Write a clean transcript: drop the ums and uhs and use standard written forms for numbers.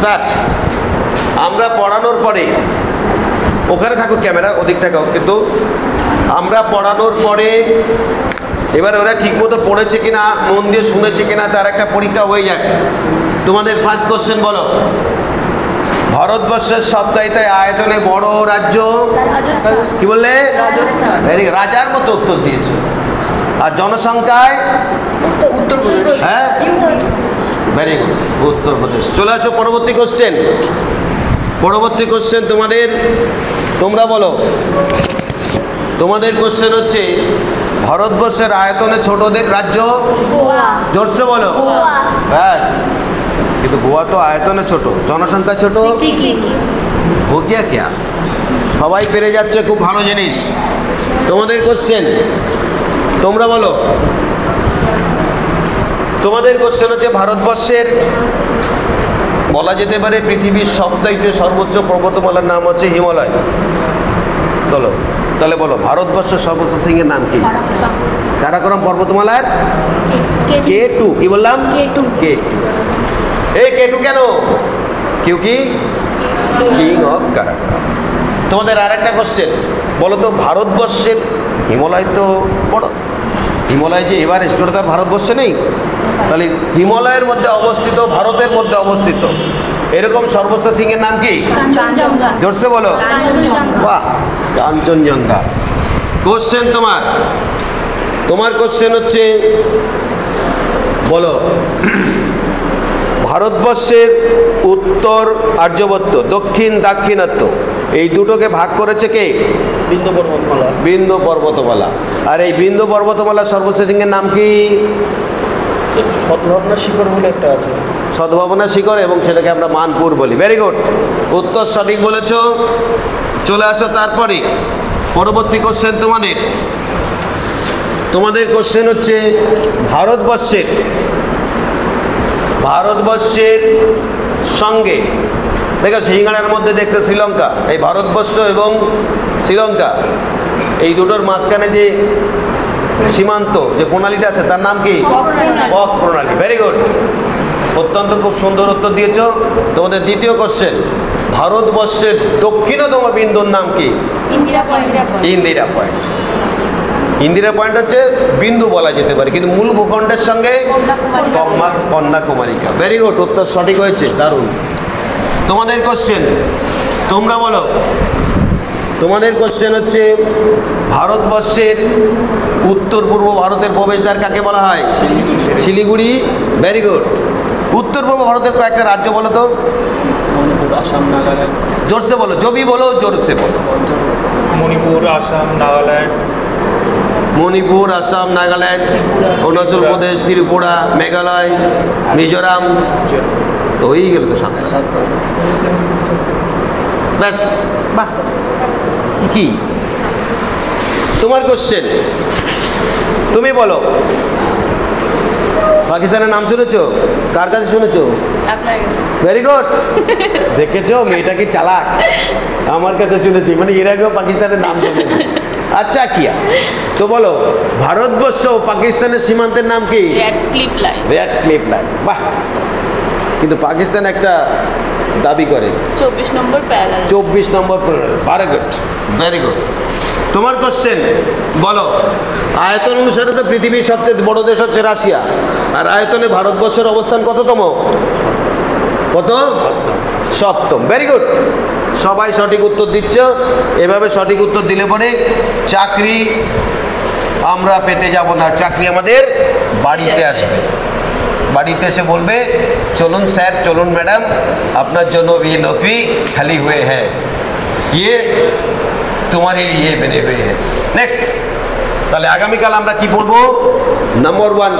Start. আমরা পড়ানোর পরে, ওখানে থাকো ক্যামেরা, ওদিক থাকো, কিন্তু আমরা পড়ানোর পরে এবার ওরা ঠিকমতো পড়েছে কিনা, মন দিয়ে শুনেছে কিনা, তার একটা পরীক্ষা হয়ে যাক। তোমাদের ফার্স্ট কোশ্চেন বলো, ভারতবর্ষের সবচাইতে আয়তনে বড় রাজ্য কি বললে? ভেরি রাজার মতো উত্তর দিয়েছে। আর জনসংখ্যায় উত্তরপ্রদেশ। হ্যাঁ, ভেরি গুড, উত্তরপ্রদেশ। চলে আসো পরবর্তী কোশ্চেন। পরবর্তী কোশ্চেন তোমাদের, তোমরা বলো। তোমাদের কোশ্চেন হচ্ছে ভারতবর্ষের আয়তনে ছোটদের রাজ্য, জোরসে বলো। ব্যাস, কিন্তু গোয়া তো আয়তনে ছোট, জনসংখ্যা ছোট। हो गया क्या? সবাই পেরে যাচ্ছে, খুব ভালো জিনিস। তোমাদের কোশ্চেন, তোমরা বলো। তোমাদের কোশ্চেন হচ্ছে ভারতবর্ষের, বলা যেতে পারে পৃথিবীর সবচাইতে সর্বোচ্চ পর্বতমালার নাম হচ্ছে হিমালয়। চলো তাহলে বলো, ভারতবর্ষের সর্বোচ্চ শৃঙ্গের নাম কি? কারাকোরাম পর্বতমালার K2। কি বললাম? K2। এই K2 কেন? क्योंकि কিং অফ কারাকোরাম। তোমাদের আর একটা কোশ্চেন, বলো তো ভারতবর্ষের হিমালয় তো বড়, হিমালয় যে এভারেস্ট, ওটা তার ভারতবর্ষে নেই, তাহলে হিমালয়ের মধ্যে অবস্থিত, ভারতের মধ্যে অবস্থিত এরকম সর্বোচ্চ শৃঙ্গের নাম কি? জোরসে বলো। বাহ, কাঞ্চনজঙ্ঘা। কোশ্চেন তোমার, তোমার কোশ্চেন হচ্ছে বলো, ভারতবর্ষের উত্তর আর্যবর্ত, দক্ষিণ দাক্ষিণাত্য, এই দুটোকে ভাগ করেছে কে? বিন্ধ্য পর্বতমালা। বিন্ধ্য পর্বতমালা। আর এই বিন্ধ্য পর্বতমালার সর্বোচ্চ শৃঙ্গের নাম কি? সদ্ভাবনা শিখর বলে একটা আছে। সদ্ভাবনা শিখর, এবং সেটাকে আমরা মানপুর বলি। ভেরি গুড, উত্তর সঠিক বলেছ। চলে আসো তারপরে পরবর্তী কোশ্চেন তোমাদের। তোমাদের কোশ্চেন হচ্ছে ভারতবর্ষের, ভারতবর্ষের সঙ্গে, দেখো সিঙ্গাড়ার মধ্যে দেখতে শ্রীলঙ্কা, এই ভারতবর্ষ এবং শ্রীলঙ্কা এই দুটোর মাঝখানে যে সীমান্ত, যে প্রণালীটা আছে তার নাম কি? বক প্রণালী। ভেরি গুড, অত্যন্ত খুব সুন্দর উত্তর দিয়েছ। তোমাদের দ্বিতীয় কোশ্চেন, ভারতবর্ষের দক্ষিণতম বিন্দুর নাম কি? ইন্দিরা পয়েন্ট। ইন্দিরা পয়েন্ট হচ্ছে বিন্দু বলা যেতে পারে, কিন্তু মূল ভূখণ্ডের সঙ্গে কন্যাকুমারিকা। ভেরি গুড, উত্তর সঠিক হয়েছে, দারুণ। তোমাদের কোশ্চেন, তোমরা বলো। তোমাদের কোশ্চেন হচ্ছে ভারতবর্ষের উত্তর পূর্ব ভারতের প্রবেশদ্বার কাকে বলা হয়? শিলিগুড়ি। Very good. উত্তর পূর্ব ভারতের কয়েকটা রাজ্য বলো তো। মণিপুর, আসাম, নাগাল্যান্ড। জোরসে বলো, জবি বলো, জোরসে বলো। মণিপুর, আসাম, নাগাল্যান্ড। মণিপুর, আসাম, নাগাল্যান্ড, অরুণাচল প্রদেশ, ত্রিপুরা, মেঘালয়, মিজোরাম। তো হয়েই গেল তো সাতটা। ব্যাস, বাহ। কি তোমার কোশ্চেন, তুমি বলো। পাকিস্তানের নাম শুনেছো? কার কাছে শুনেছো? ভেরি গুড, দেখেছো মেয়েটা কি চালাক। আমার কাছে শুনেছি, মানে এর আগেও পাকিস্তানের নাম শুনেছি। আচ্ছা কিয়া, তো বলো ভারতবর্ষ ও পাকিস্তানের সীমান্তের নাম কি? Radcliffe line. বাহ, কিন্তু পাকিস্তান একটা দাবি করে 24 নম্বর প্যারালাল। 24 নম্বর parallel. Very good, very good. তোমার কোশ্চেন বলো, আয়তন অনুসারে তো পৃথিবীর সবচেয়ে বড় দেশ হচ্ছে রাশিয়া, আর আয়তনে ভারতবর্ষের অবস্থান কততম? কত? সপ্তম। ভেরি গুড, সবাই সঠিক উত্তর দিচ্ছ। এভাবে সঠিক উত্তর দিলে পরে চাকরি আমরা পেতে যাব না, চাকরি আমাদের বাড়িতে আসবে। বাড়িতে এসে বলবে, চলুন স্যার, চলুন ম্যাডাম, আপনার জন্য ये नौकरी खाली हुए हैं, ये तुम्हारे लिए बने हुए हैं। নেক্সট, তাহলে আগামীকাল আমরা কি পড়বো? নাম্বার 1,